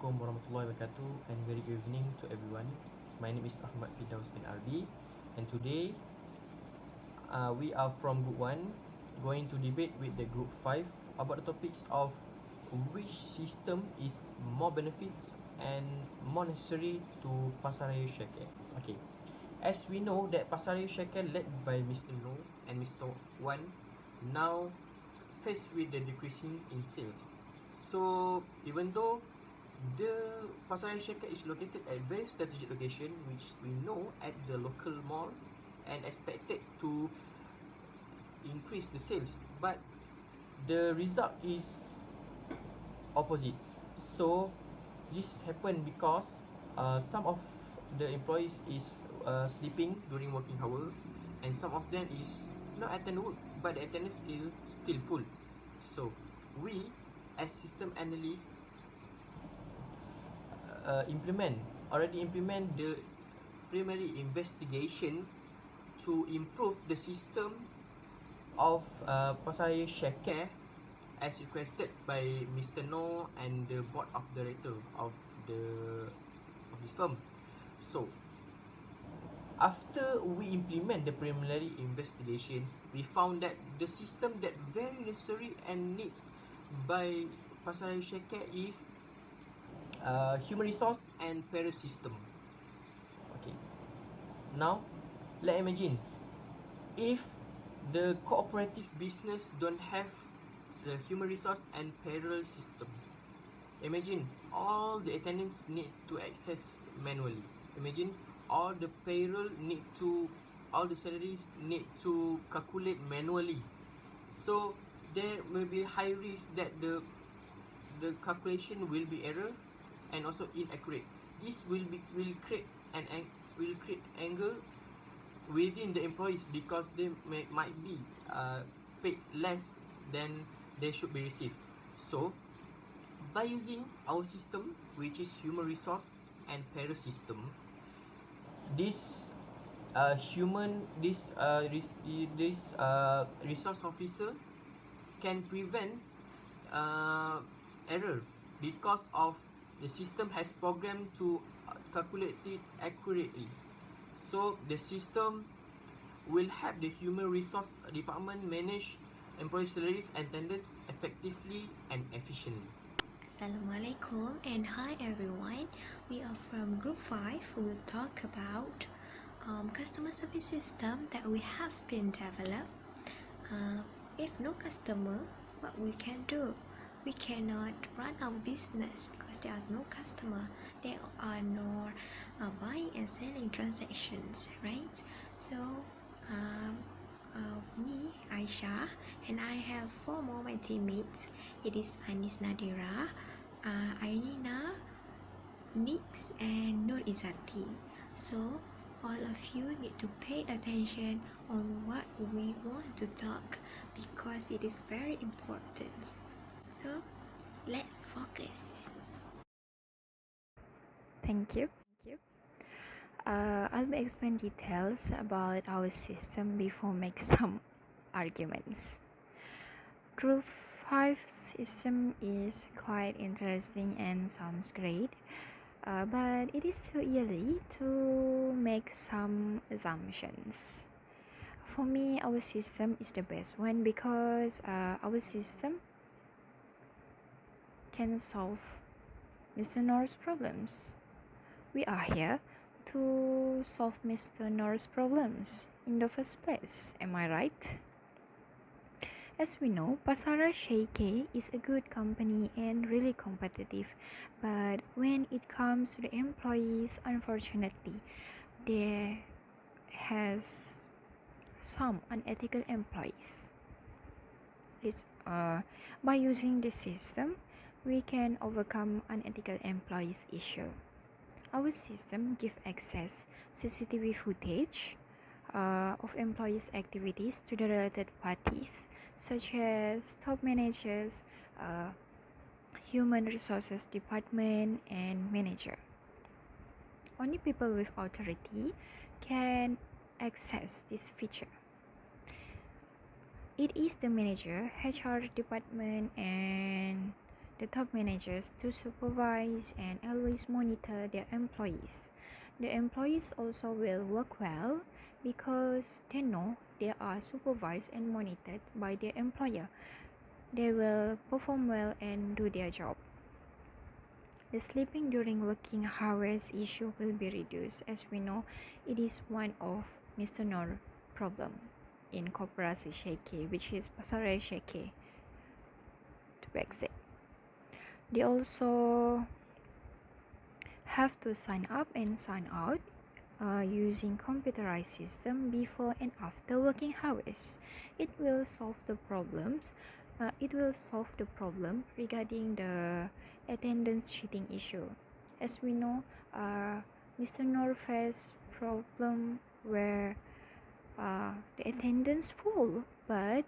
Assalamualaikum warahmatullahi wabarakatuh and very good evening to everyone. My name is Ahmad Fidaus bin Arbi and today we are from Group 1 going to debate with the Group 5 about the topics of which system is more benefits and more necessary to Pasaraya Share. Okay, as we know that Pasaraya Share led by Mr. No and Mr. Wan now faced with the decreasing in sales. So even though the Pasaraya Share is located at very strategic location, which we know at the local mall and expected to increase the sales, but the result is opposite. So this happened because some of the employees is sleeping during working hour, and some of them is not attend work, but the attendance is still full. So we as system analysts already implement the primary investigation to improve the system of Pasaraya Share as requested by Mr. No and the board of director of this firm. So after we implement the preliminary investigation, we found that the system that very necessary and needs by Pasaraya Share is human resource and payroll system. Okay, now let's imagine if the cooperative business don't have the human resource and payroll system. Imagine all the attendants need to access manually. Imagine all the salaries need to calculate manually. So there may be high risk that the calculation will be error and also inaccurate. This will create anger within the employees because they might be paid less than they should be received. So by using our system, which is human resource and payroll system, this resource officer can prevent error because of the system has programmed to calculate it accurately. So the system will help the human resource department manage employee salaries and attendance effectively and efficiently. Assalamualaikum and hi everyone. We are from Group 5 who will talk about customer service system that we have been developed. If no customer, what we can do? We cannot run our business because there are no customer. There are no buying and selling transactions, right? So me, Aisha, and I have 4 more my teammates. It is Anis Nadira, Ainina, Nix, and Nur Izati. So all of you need to pay attention on what we want to talk because it is very important. So let's focus. Thank you. I'll explain details about our system before make some arguments. Group 5 system is quite interesting and sounds great, but it is too early to make some assumptions. For me, our system is the best one because our system can solve Mr. Nor's problems. We are here to solve Mr. Nor's problems in the first place. Am I right? As we know, Pasaraya Share is a good company and really competitive. But when it comes to the employees, unfortunately, there has some unethical employees. By using this system, we can overcome unethical employees issue. Our system gives access CCTV footage of employees' activities to the related parties, such as top managers, human resources department, and manager. Only people with authority can access this feature. It is the manager, HR department, and the top managers to supervise and always monitor their employees. The employees also will work well because they know they are supervised and monitored by their employer. They will perform well and do their job. The sleeping during working hours issue will be reduced, as we know it is one of Mr. Noor problem in Koperasi Sheke, which is Pasaraya Sheke to be exact. They also have to sign up and sign out using computerized system before and after working hours. It will solve the problems. It will solve the problem regarding the attendance cheating issue. As we know, Mr. Noor faced problem where the attendance full, but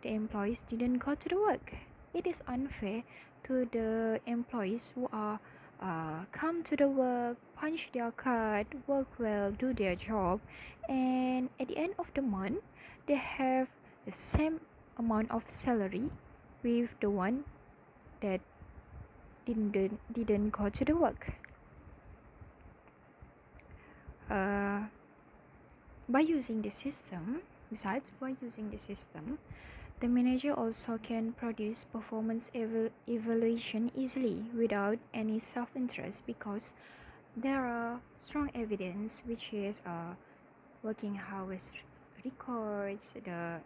the employees didn't go to the work. It is unfair to the employees who are come to the work, punch their card, work well, do their job, and at the end of the month, they have the same amount of salary with the one that didn't go to the work. By using the system, the manager also can produce performance evaluation easily without any self-interest, because there are strong evidence, which is working hours records, the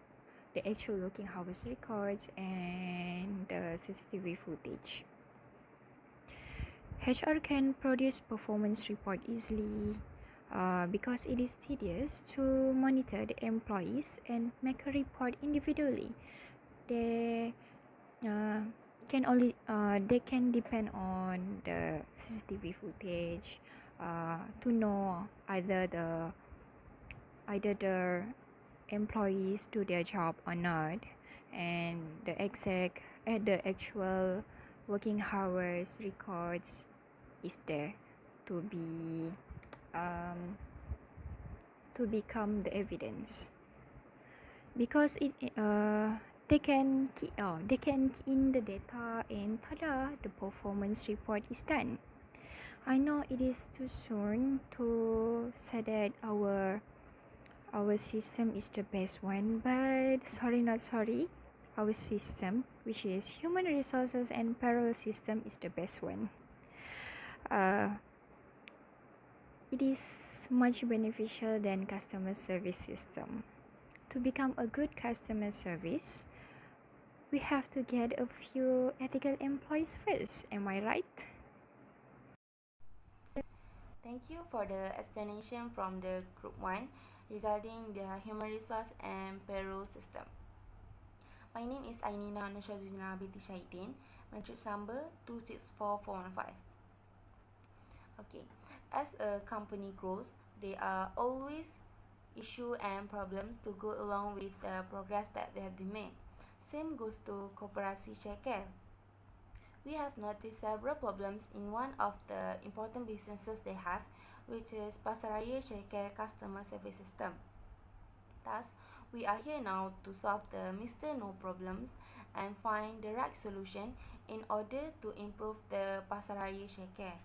actual working hours records, and the CCTV footage. HR can produce performance report easily because it is tedious to monitor the employees and make a report individually. They can depend on the CCTV footage to know either the employees do their job or not, and the actual working hours records is there to become the evidence, because they can key in the data, and tada, the performance report is done. I know it is too soon to say that our system is the best one, but sorry not sorry, our system, which is human resources and payroll system, is the best one. It is much beneficial than customer service system. To become a good customer service, we have to get a few ethical employees first. Am I right? Thank you for the explanation from the Group 1 regarding the human resource and payroll system. My name is Ainina Nashazudina binti Syahidin, matric number 264415. Okay, as a company grows, there are always issues and problems to go along with the progress that they have been made. Same goes to Koperasi Share. We have noticed several problems in one of the important businesses they have, which is Pasaraya Share customer service system. Thus, we are here now to solve the Mr. No problems and find the right solution in order to improve the Pasaraya Share.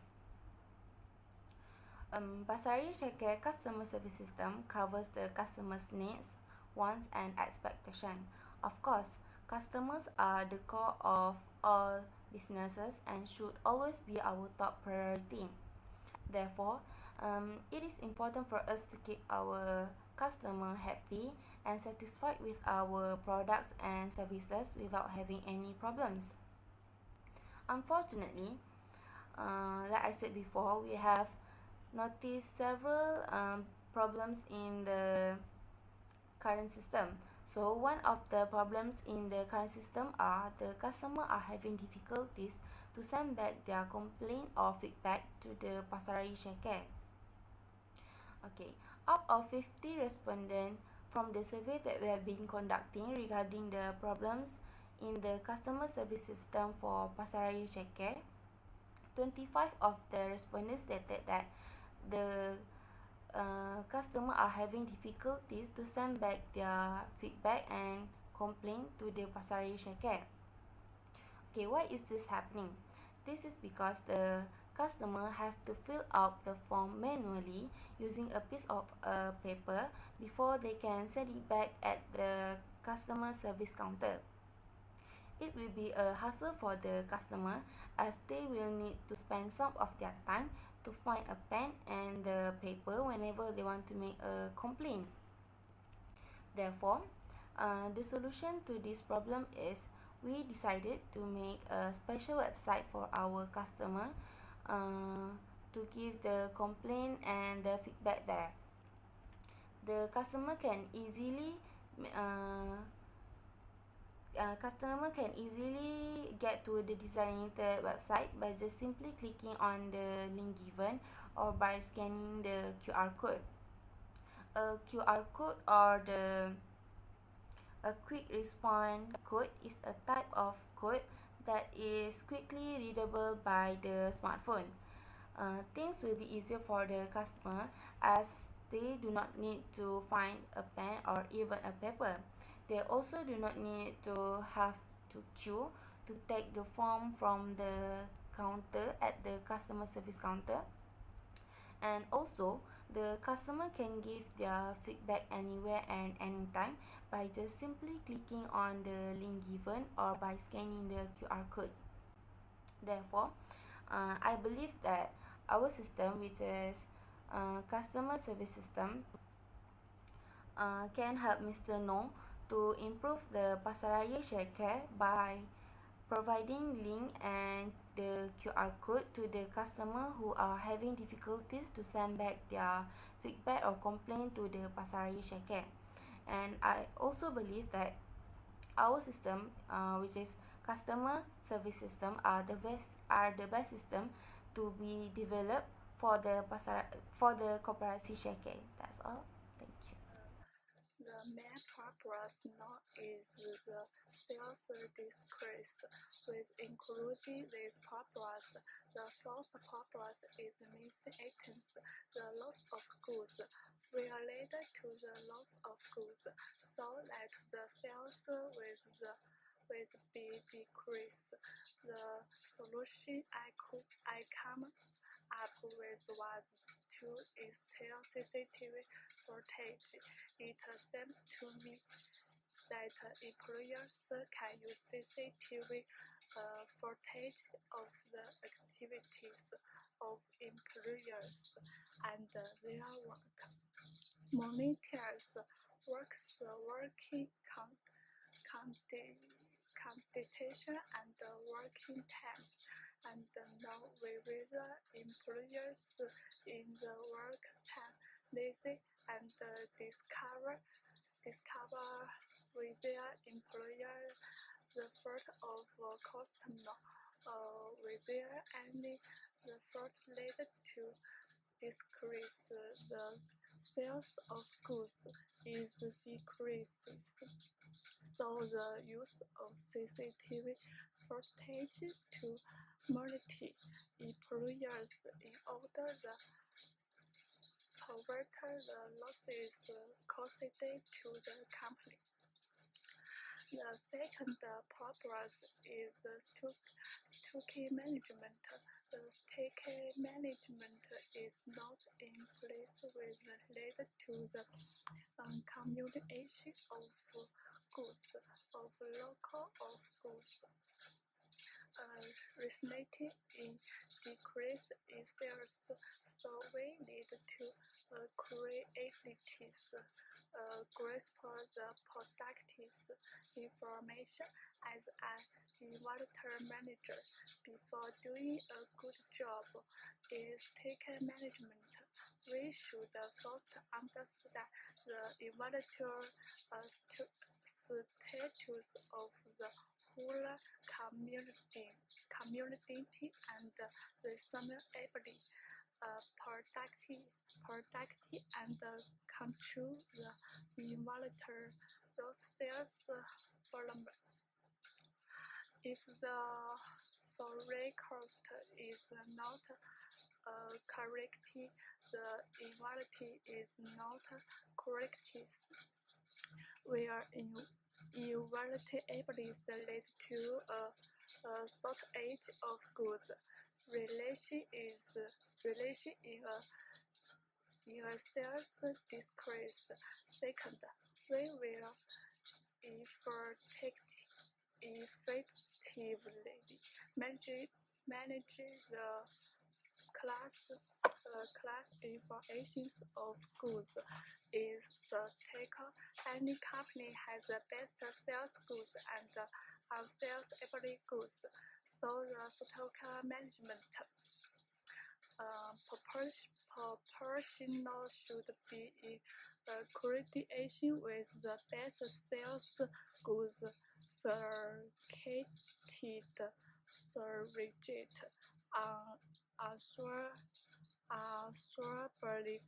Pasaraya Share customer service system covers the customer's needs, wants, and expectation. Of course, customers are the core of all businesses and should always be our top priority. Therefore, it is important for us to keep our customer happy and satisfied with our products and services without having any problems. Unfortunately, like I said before, we have noticed several problems in the current system. So one of the problems in the current system are the customer are having difficulties to send back their complaint or feedback to the Pasaraya Share. Okay, out of 50 respondents from the survey that we have been conducting regarding the problems in the customer service system for Pasaraya Share, 25 of the respondents stated that the customer are having difficulties to send back their feedback and complaint to the Pasaraya Share. Okay, why is this happening? This is because the customer have to fill out the form manually using a piece of paper before they can send it back at the customer service counter. It will be a hassle for the customer as they will need to spend some of their time to find a pen and the paper whenever they want to make a complaint. Therefore, the solution to this problem is we decided to make a special website for our customer to give the complaint and the feedback there. The customer can easily get to the designated website by just simply clicking on the link given or by scanning the QR code. A QR code or a quick response code is a type of code that is quickly readable by the smartphone. Things will be easier for the customer as they do not need to find a pen or even a paper. They also do not need to have to queue to take the form from the counter at the customer service counter. And also, the customer can give their feedback anywhere and anytime by just simply clicking on the link given or by scanning the QR code. Therefore, I believe that our system, which is customer service system, can help Mr. No to improve the Pasaraya share care by providing link and the QR code to the customer who are having difficulties to send back their feedback or complaint to the Pasaraya share care. And I also believe that our system, which is customer service system, are the best system to be developed for the koperasi share care. That's all. Thank you. The main purpose now is the sales decrease, with including this purpose. The first purpose is missing items. The loss of goods related to the loss of goods, so that the sales will be decreased. The solution I come up with was to install CCTV footage. It seems to me that employers can use CCTV footage of the activities of employers and their work. Monitors working computation and working times, and know whether employers in the work time lazy and discover with their employer the fault of customer, with there any the fault related to decrease the sales of goods is decreases. So the use of CCTV footage to monitor employers in order to avert the losses caused to the company. The second purpose is stock management. The stock management is not in place related to the communication of goods, of local of goods, resulting in decrease in sales. So we need to create grasp the productive information as an inventory manager. Before doing a good job in stock management, we should first understand the inventory status of the whole community and reasonably productive and control the inventory sales volume. If the forecast is not correct, the inventory is not correct, Inequalities lead to a shortage of goods. Relation in a sales decrease. Second, we will effectively manage the class informations of goods is the taker. Any company has the best sales goods and unsaleable goods, so the stock management proportional should be in coordination with the best sales goods circuited reject unsaleable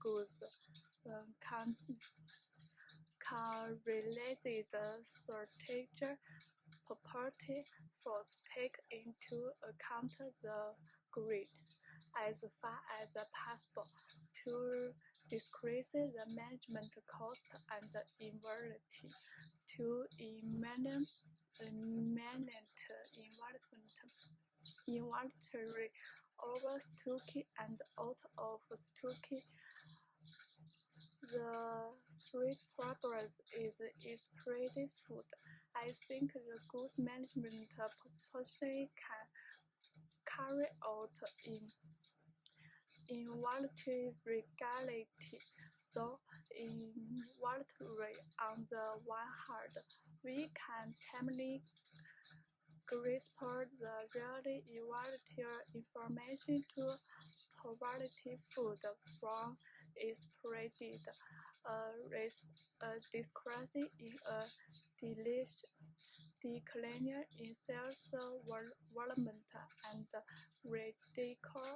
goods correlated shortage property force take into account the grid as far as possible to decrease the management cost and inability to inventory overstocking and out of stocking. The three problems is pretty food. I think the goods management proportion can carry out in volatile reality. So in volatile on the one hand, we can timely grasp the really volatile information to provide food from its spreaded discretion in a decline in sales volume and radical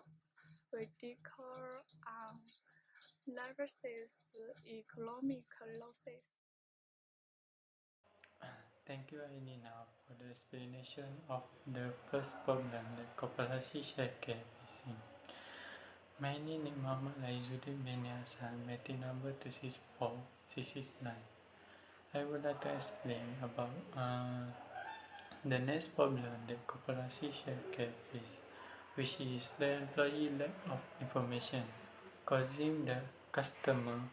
analysis economic losses. Thank you, Ainina, for the explanation of the first problem that cooperation share facing. My name is Muhammad Aizuddin bin Hassan, meeting number 264669. I would like to explain about the next problem that cooperation share face, which is the employee lack of information, causing the customer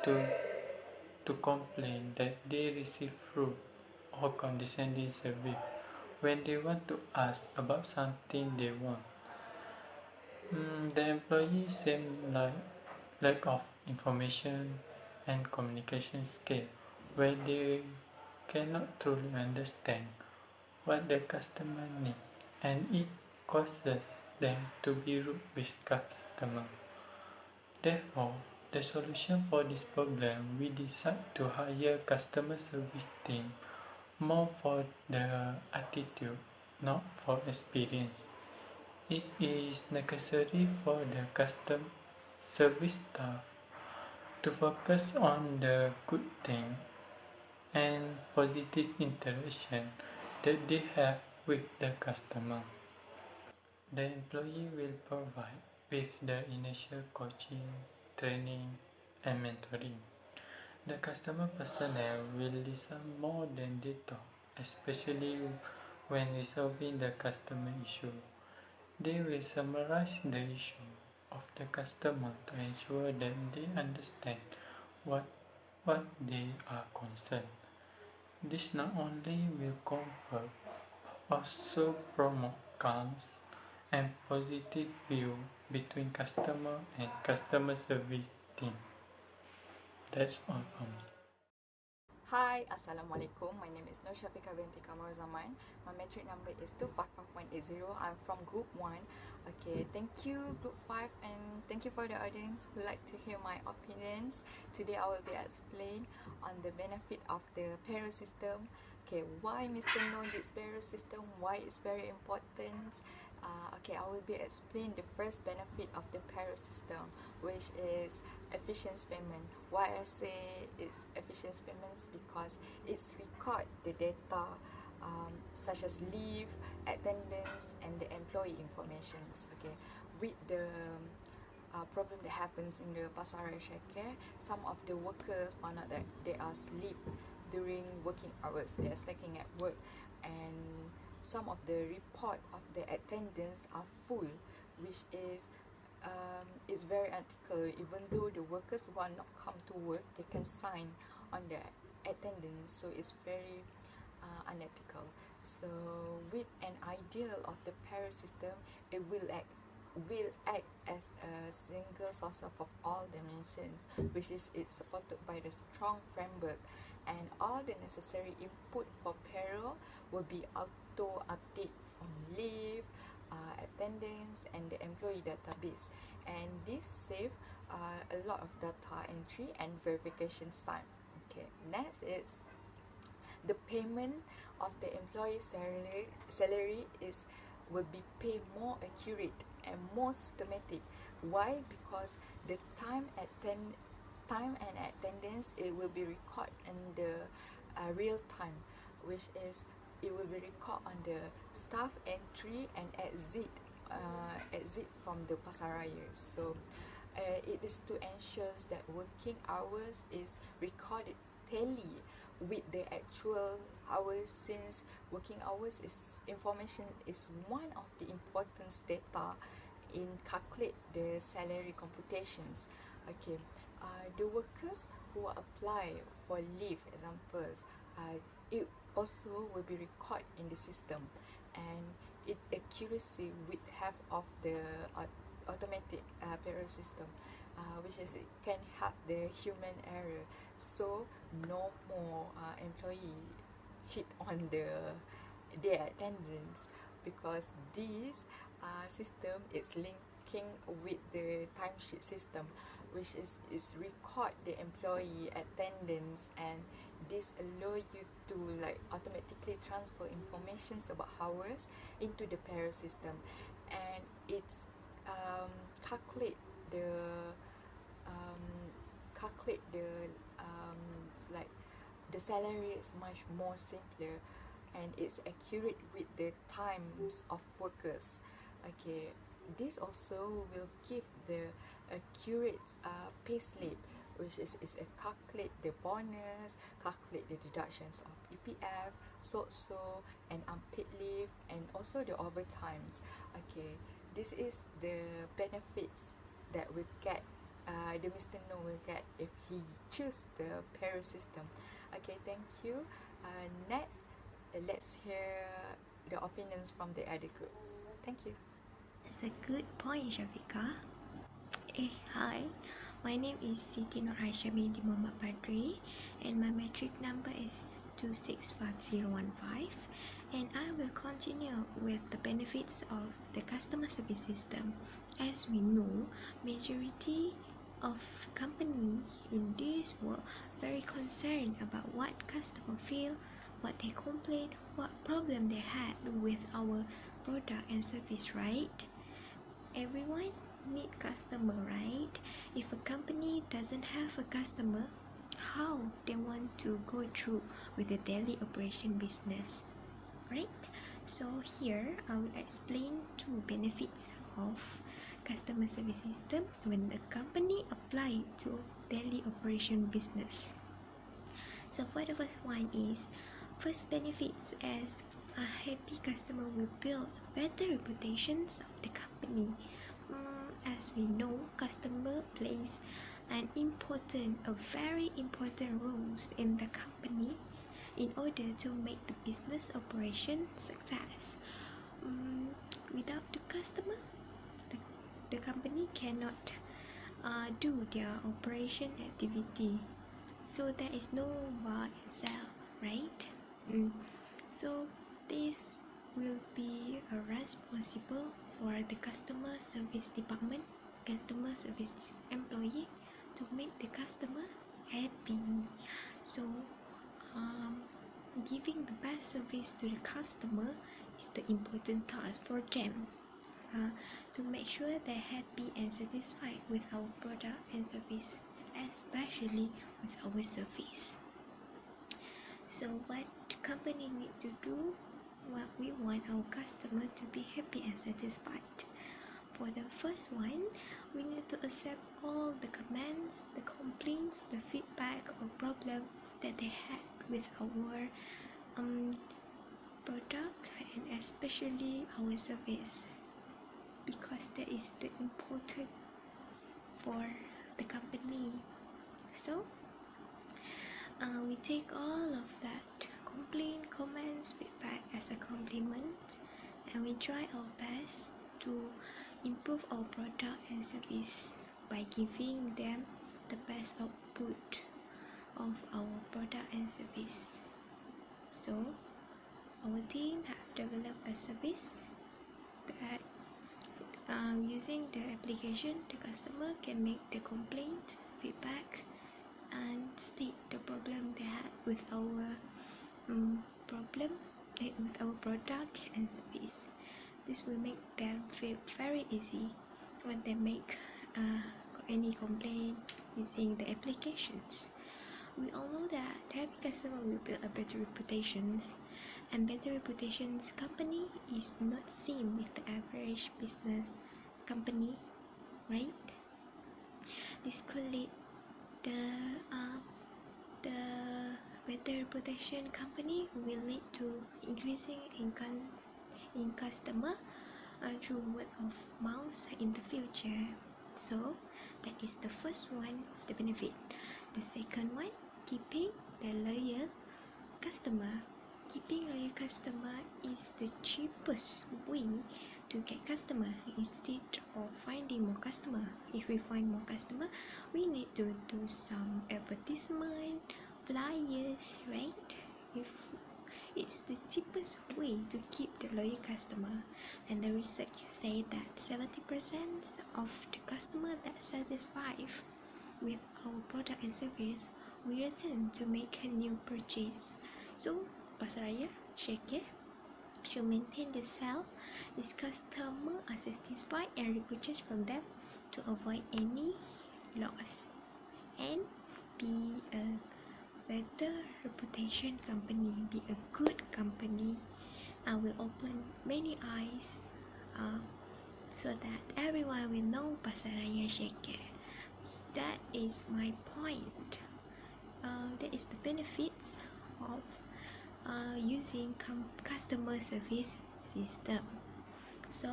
to complain that they receive rude or condescending service when they want to ask about something they want. The employee seem like lack of information and communication skill, where they cannot truly understand what the customer needs, and it causes them to be rude with customer. Therefore, the solution for this problem, we decide to hire customer service team more for the attitude, not for experience. It is necessary for the customer service staff to focus on the good thing and positive interaction that they have with the customer. The employee will provide with the initial coaching, training, and mentoring. The customer personnel will listen more than they talk, especially when resolving the customer issue. They will summarize the issue of the customer to ensure that they understand what they are concerned. This not only will comfort, also promote calm and positive view between customer and customer service team. That's all from me. Hi, Assalamualaikum. My name is Nur Syafiqah binti Kamar Zaman. My metric number is 255.80. I'm from Group 1. Okay, thank you Group 5 and thank you for the audience who like to hear my opinions. Today I will be explain on the benefit of the payroll system. Okay, why Mr. Noor needs payroll system, why it's very important. Okay, I will be explain the first benefit of the payroll system, which is efficient payment. Why I say it's efficient payments because it's record the data such as leave, attendance, and the employee informations. Okay, with the problem that happens in the pasaran childcare, some of the workers found out that they are sleep during working hours. They are slacking at work, and some of the report of the attendance are full, which is very unethical. Even though the workers who are not come to work, they can sign on the attendance, so it's very unethical. So with an ideal of the payroll system, it will act as a single source of all dimensions, which is it's supported by the strong framework, and all the necessary input for payroll will be auto update from leave, attendance, and the employee database, and this save a lot of data entry and verifications time. Okay, next is the payment of the employee salary will be paid more accurate and more systematic. Why? Because the time and attendance, it will be recorded in the real time, which is it will be recorded on the staff entry and exit from the pasaraya. So it is to ensure that working hours is recorded tally with the actual hours, since working hours is information is one of the important data in calculate the salary computations. Okay, the workers who apply for leave examples, it also will be recorded in the system, and it accuracy with half of the automatic payroll system, which is it can help the human error, so no more employee cheat on their attendance, because this system is linking with the timesheet system, which is record the employee attendance, and this allow you to like automatically transfer informations about hours into the payroll system, and it's calculate the like the salary is much more simpler, and it's accurate with the times of workers. Okay, this also will give the accurate pay slip, which is a calculate the bonus, calculate the deductions of EPF, SOTSO, and unpaid leave, and also the overtimes. Okay, this is the benefits that we get, the Mr. No will get if he choose the payroll system. Okay, thank you. Next, let's hear the opinions from the other groups. Thank you. That's a good point, Shafika. Hi. My name is Siti Nur Aisyah binti Muhammad Padri, and my metric number is 265015, and I will continue with the benefits of the customer service system. As we know, majority of company in this world very concerned about what customer feel, what they complain, what problem they had with our product and service, right? Everyone need customer, right? If a company doesn't have a customer, how they want to go through with the daily operation business, right? So here I will explain two benefits of customer service system when the company apply to daily operation business. So for the first one is, first benefits as a happy customer will build better reputations of the company. As we know, customer plays a very important roles in the company in order to make the business operation success. Without the customer, the company cannot do their operation activity, so there is no buy and sell, right? So this will be responsible for the customer service department, customer service employee, to make the customer happy. So giving the best service to the customer is the important task for them, to make sure they're happy and satisfied with our product and service, especially with our service. So what the company need to do, what we want our customer to be happy and satisfied. For the first one, we need to accept all the comments, the complaints, the feedback or problem that they had with our product and especially our service, because that is the important for the company. So we take all of that complaint, comments, feedback as a compliment, and we try our best to improve our product and service by giving them the best output of our product and service. So our team have developed a service that using the application, the customer can make the complaint, feedback, and state the problem they had with our with our product and service. This will make them feel very easy when they make any complaint using the applications. We all know that happy customer will build a better reputations, and better reputations company is not same with the average business company, right? This could lead the better reputation company will lead to increasing in customer through word of mouth in the future. So that is the first one of the benefit. The second one, keeping the loyal customer. Keeping loyal customer is the cheapest way to get customer instead of finding more customer. If we find more customer, we need to do some advertisement, flyers, right? If it's the cheapest way to keep the loyal customer, and the research say that 70% of the customer that satisfied with our product and service we return to make a new purchase. So Pasaraya Share should maintain the sale if customer are satisfied and repurchase from them to avoid any loss and be a better reputation company, be a good company. I will open many eyes so that everyone will know Pasaraya Share. That is my point. That is the benefits of using customer service system. So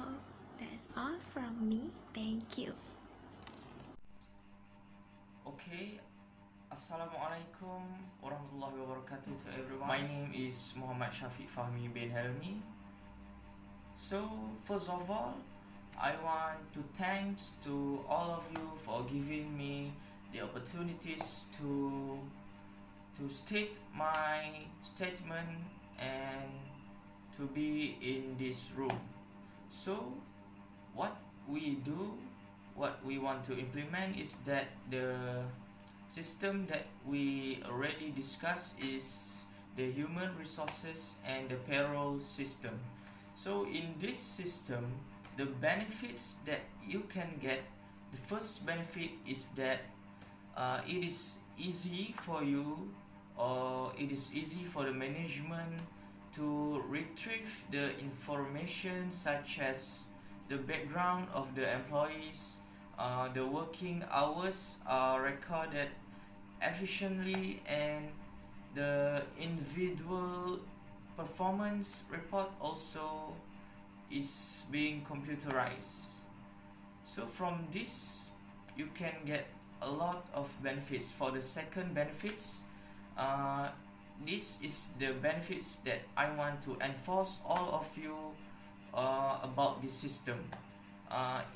that's all from me. Thank you. Okay, Assalamualaikum warahmatullahi wabarakatuh to everyone. My name is Muhammad Shafiq Fahmi bin Helmi. So first of all, I want to thanks to all of you for giving me the opportunities to state my statement and to be in this room. So what we do, what we want to implement is that the system that we already discussed is the human resources and the payroll system. So in this system, the benefits that you can get, the first benefit is that it is easy for you, or it is easy for the management to retrieve the information such as the background of the employees. The working hours are recorded efficiently, and the individual performance report also is being computerized. So from this you can get a lot of benefits. For the second benefits, this is the benefits that I want to enforce all of you about this system.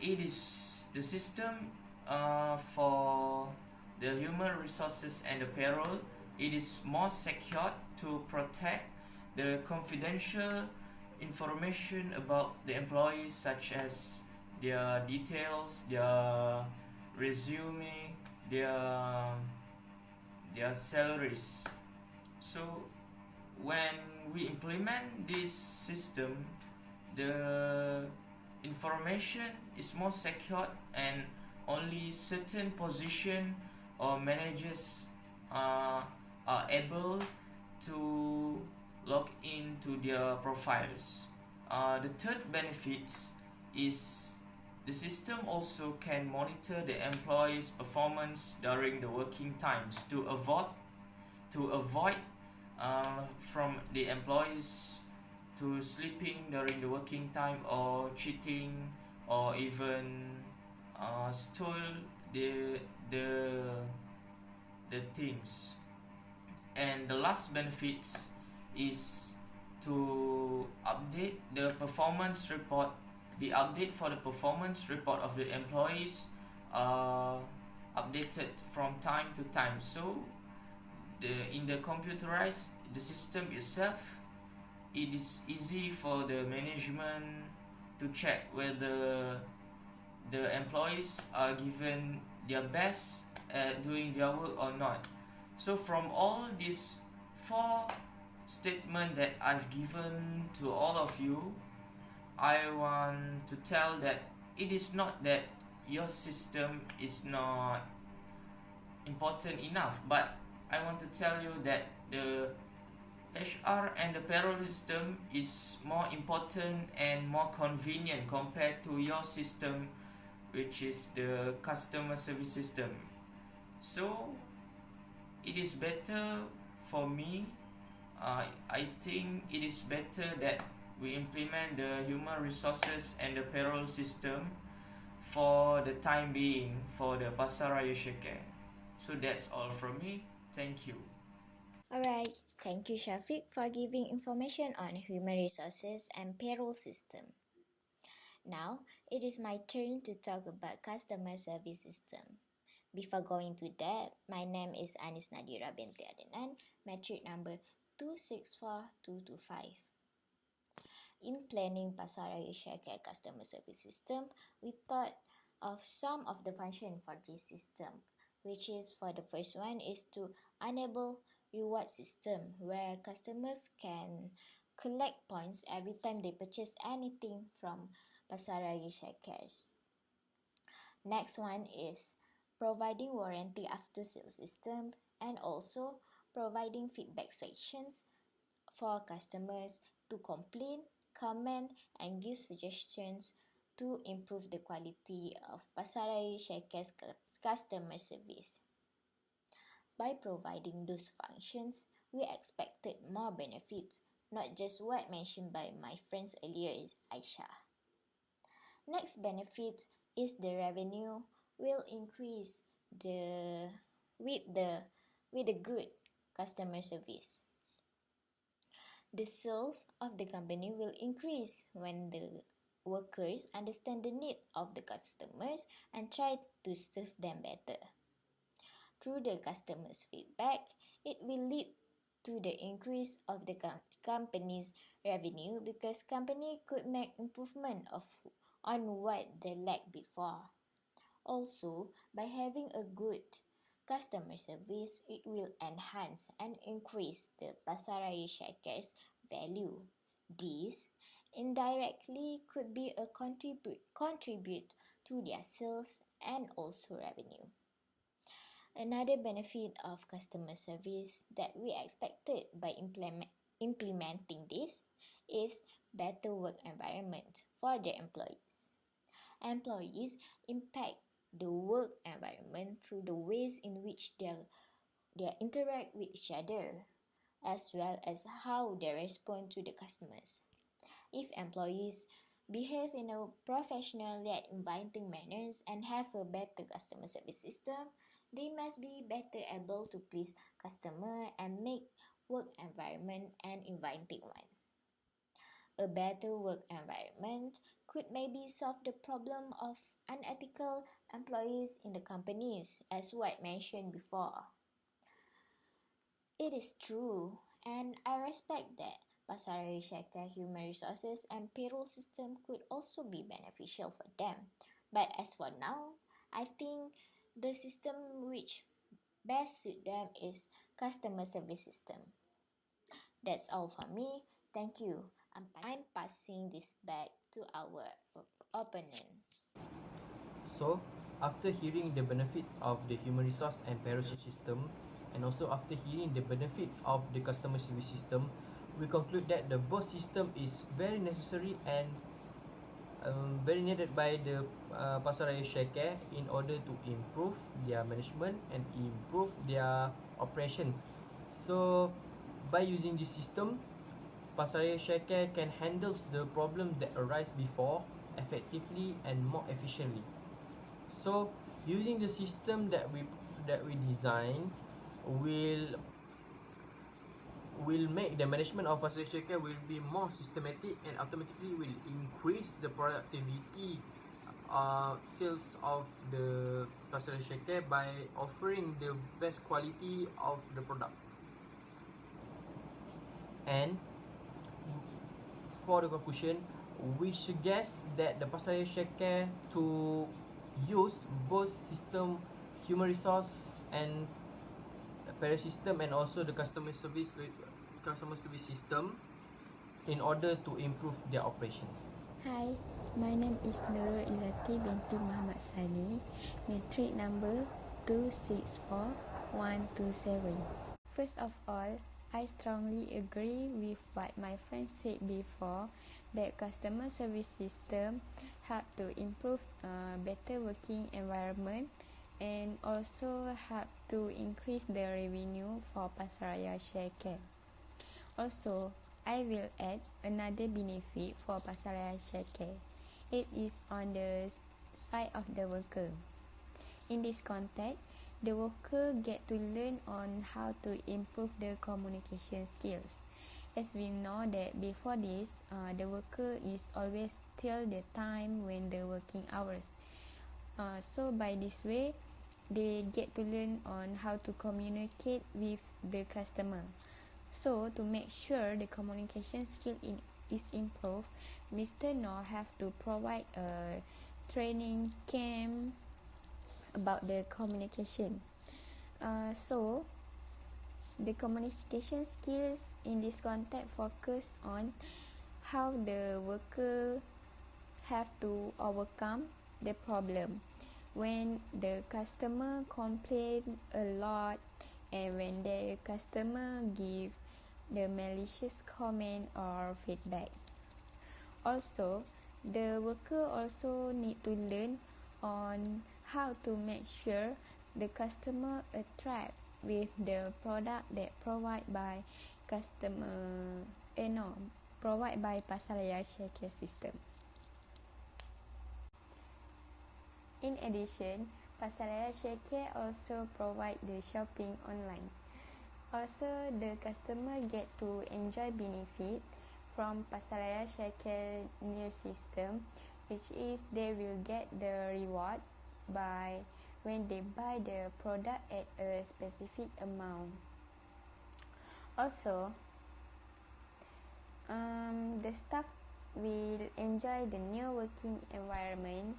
It is the system for the human resources and the payroll. It is more secure to protect the confidential information about the employees, such as their details, their resume, their salaries. So when we implement this system, the information is more secure, and only certain position or managers are able to log into their profiles. The third benefit is the system also can monitor the employees' performance during the working times to avoid from the employees to sleeping during the working time, or cheating, or even stole the the things. And the last benefits is to update the performance report. The update for the performance report of the employees are updated from time to time. So in the computerized the system itself, it is easy for the management to check whether the employees are given their best at doing their work or not. So from all these four statements that I've given to all of you, I want to tell that it is not that your system is not important enough, but I want to tell you that the HR and the payroll system is more important and more convenient compared to your system, which is the customer service system. So it is better for me. I think it is better that we implement the human resources and the payroll system for the time being for the Pasaraya Share. So that's all from me. Thank you. Alright, thank you Shafiq for giving information on human resources and payroll system. Now, it is my turn to talk about customer service system. Before going to that, my name is Anis Nadira binti Adenan, metric number 264225. In planning Pasaraya Share customer service system, we thought of some of the function for this system, which is for the first one is to enable reward system where customers can collect points every time they purchase anything from Pasaraya Shares. Next one is providing warranty after sales system and also providing feedback sections for customers to complain, comment and give suggestions to improve the quality of Pasaraya Shares customer service. By providing those functions, we expected more benefits, not just what mentioned by my friends earlier, Aisha. Next benefit is the revenue will increase with the good customer service. The sales of the company will increase when the workers understand the need of the customers and try to serve them better. Through the customers' feedback, it will lead to the increase of the company's revenue because company could make improvement on what they lacked before. Also, by having a good customer service, it will enhance and increase the Pasaraya Shares value. This indirectly could be a contribute to their sales and also revenue. Another benefit of customer service that we expected by implementing this is better work environment for the employees. Employees impact the work environment through the ways in which they interact with each other, as well as how they respond to the customers. If employees behave in a professional yet inviting manners and have a better customer service system, they must be better able to please customer and make work environment an inviting one. A better work environment could maybe solve the problem of unethical employees in the companies, as what mentioned before. It is true, and I respect that Pasaraya Share human resources and payroll system could also be beneficial for them. But as for now, I think the system which best suit them is customer service system. That's all for me. Thank you. I'm passing this back to our opponent. So, after hearing the benefits of the human resource and payroll system, and also after hearing the benefit of the customer service system, we conclude that the both system is very necessary and very needed by the Pasaraya Share in order to improve their management and improve their operations. So, By using this system, Pasaraya Sharecare can handle the problem that arise before effectively and more efficiently. So, using the system that we design will make the management of Pasaraya Sharecare will be more systematic and automatically will increase the productivity sales of the Pasaraya Sharecare by offering the best quality of the product. And for the conclusion, we suggest that the Pasaraya Sharecare to use both system, human resource and payroll system, and also the customer service system in order to improve their operations. Hi, my name is Nurul Izzati binti Muhammad Sani, matric number 264127. First of all, I strongly agree with what my friend said before, that customer service system help to improve better working environment and also help to increase the revenue for Pasaraya Sharecare. Also, I will add another benefit for Pasaraya Sharecare. It is on the side of the worker. In this context, the worker get to learn on how to improve the communication skills. As we know that before this, the worker is always till the time when the working hours. So by this way, they get to learn on how to communicate with the customer. So to make sure the communication skill is improved, Mr. Noor have to provide a training camp about the communication. So the communication skills in this context focus on how the worker have to overcome the problem when the customer complain a lot, and when the customer give the malicious comment or feedback. Also, the worker also need to learn on how to make sure the customer attract with the product that provide by provide by Pasaraya Sharecare system. In addition, Pasaraya Sharecare also provide the shopping online. Also, the customer get to enjoy benefit from Pasaraya Sharecare new system, which is they will get the reward by when they buy the product at a specific amount. Also, the staff will enjoy the new working environment.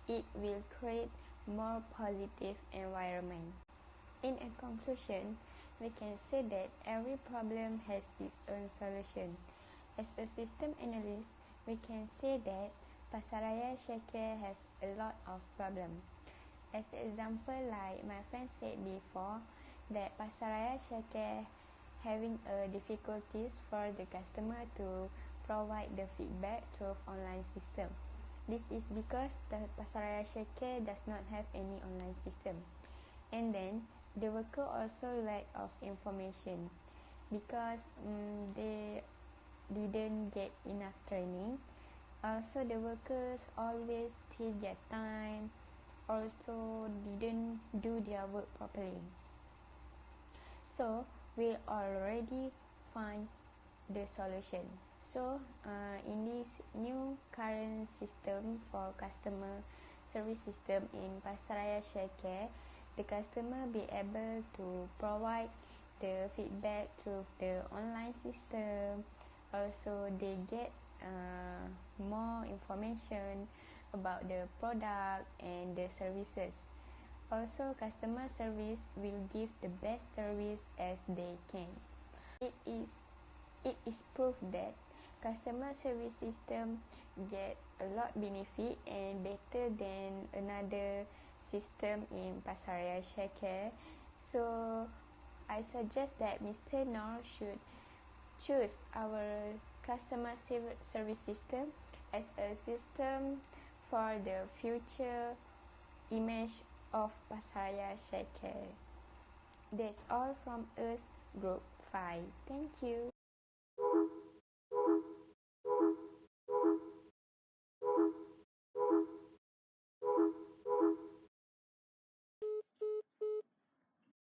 It will create more positive environment. In a conclusion, we can say that every problem has its own solution. As a system analyst, we can say that Pasaraya Sharecare have a lot of problems. As example, like my friend said before, that Pasaraya Sharecare having difficulties for the customer to provide the feedback through online system. This is because the Pasaraya Sharecare does not have any online system. And then, the worker also lack of information because they didn't get enough training. Also, the workers always steal their time, also didn't do their work properly. So, we already find the solution. So, in this new current system for customer service system in Pasaraya Sharecare, the customer be able to provide the feedback through the online system. Also, they get more information about the product and the services. Also, customer service will give the best service as they can. It is proof that customer service system get a lot benefit and better than another system in Pasaraya Sharecare. So I suggest that Mr. Noor should choose our customer service system as a system for the future image of Pasaraya Sharecare. That's all from us, Group 5. Thank you.